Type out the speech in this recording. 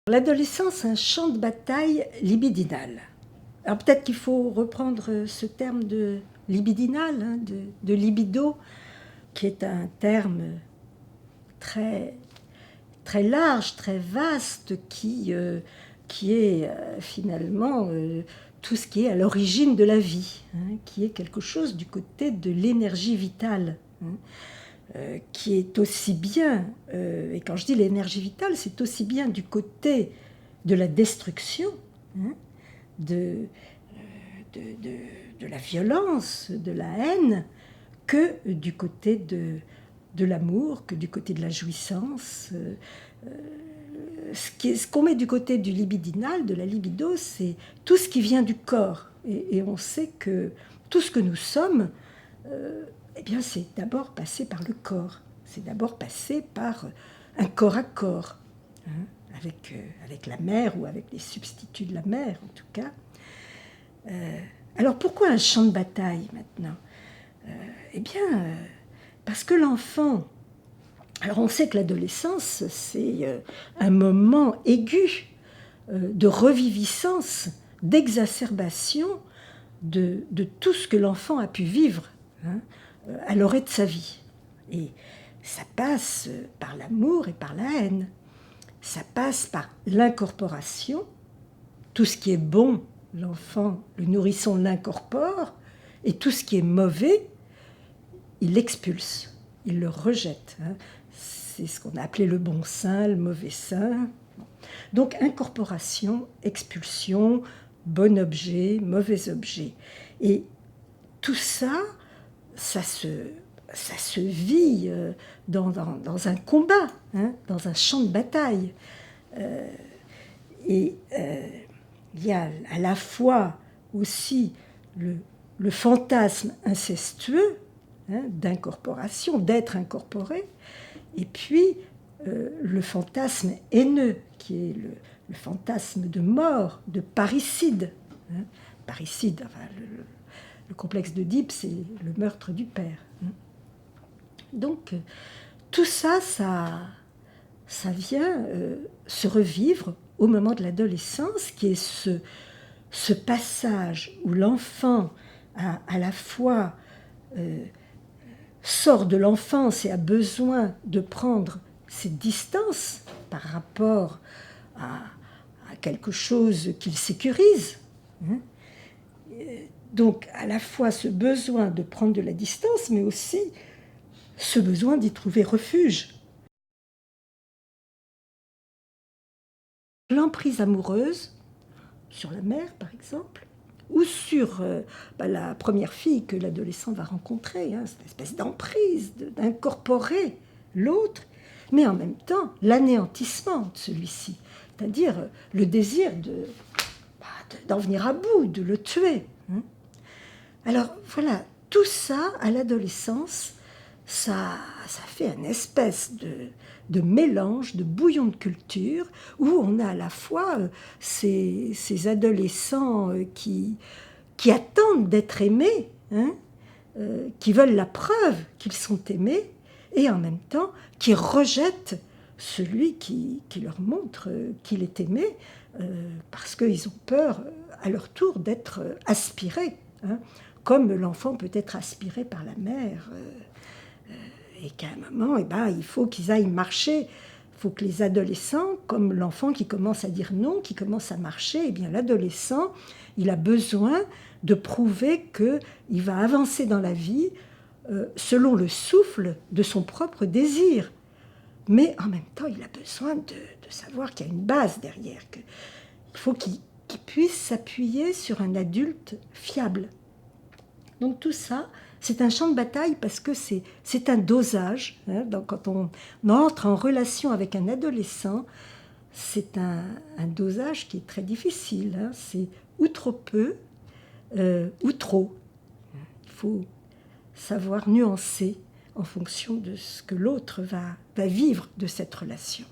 L'adolescence, c'est un champ de bataille libidinal. Alors peut-être qu'il faut reprendre ce terme de libidinal, de libido, qui est un terme très, très large, très vaste, qui est finalement tout ce qui est à l'origine de la vie, qui est quelque chose du côté de l'énergie vitale. Qui est aussi bien, et quand je dis l'énergie vitale, c'est aussi bien du côté de la destruction, de la violence, de la haine, que du côté de l'amour, que du côté de la jouissance. Ce qu'on met du côté du libidinal, de la libido, c'est tout ce qui vient du corps. Et on sait que tout ce que nous sommes, eh bien, c'est d'abord passé par le corps. C'est d'abord passé par un corps à corps, avec la mère ou avec les substituts de la mère, en tout cas. Alors, pourquoi un champ de bataille, maintenant ? Eh bien, parce que l'enfant... Alors, on sait que l'adolescence, c'est un moment aigu de reviviscence, d'exacerbation de tout ce que l'enfant a pu vivre, à l'orée de sa vie. Et ça passe par l'amour et par la haine. Ça passe par l'incorporation. Tout ce qui est bon, l'enfant, le nourrisson l'incorpore, et tout ce qui est mauvais, il l'expulse, il le rejette. C'est ce qu'on a appelé le bon sein, le mauvais sein. Donc incorporation, expulsion, bon objet, mauvais objet. Et tout ça, ça se vit dans un combat, dans un champ de bataille. Il y a à la fois aussi le fantasme incestueux, d'incorporation, d'être incorporé, et puis le fantasme haineux, qui est le fantasme de mort, de parricide. Parricide, enfin, le complexe d'Oedipe, c'est le meurtre du père. Donc, tout ça, ça vient se revivre au moment de l'adolescence, qui est ce passage où l'enfant a à la fois sort de l'enfance et a besoin de prendre ses distances par rapport à quelque chose qu'il sécurise. Donc, à la fois ce besoin de prendre de la distance, mais aussi ce besoin d'y trouver refuge. L'emprise amoureuse, sur la mère par exemple, ou sur la première fille que l'adolescent va rencontrer, cette espèce d'emprise, d'incorporer l'autre, mais en même temps l'anéantissement de celui-ci, c'est-à-dire le désir d'en venir à bout, de le tuer. Alors voilà, tout ça à l'adolescence, ça fait une espèce de mélange, de bouillon de culture, où on a à la fois ces adolescents qui attendent d'être aimés, qui veulent la preuve qu'ils sont aimés, et en même temps qui rejettent celui qui leur montre qu'il est aimé, parce qu'ils ont peur à leur tour d'être aspirés, comme l'enfant peut être aspiré par la mère, et qu'à un moment, il faut qu'ils aillent marcher. Il faut que les adolescents, comme l'enfant qui commence à dire non, qui commence à marcher, l'adolescent, il a besoin de prouver qu'il va avancer dans la vie selon le souffle de son propre désir. Mais en même temps, il a besoin de savoir qu'il y a une base derrière, qu'il faut qu'il puisse s'appuyer sur un adulte fiable. Donc tout ça, c'est un champ de bataille parce que c'est un dosage. Donc quand on entre en relation avec un adolescent, c'est un dosage qui est très difficile. C'est ou trop peu, ou trop. Il faut savoir nuancer en fonction de ce que l'autre va vivre de cette relation.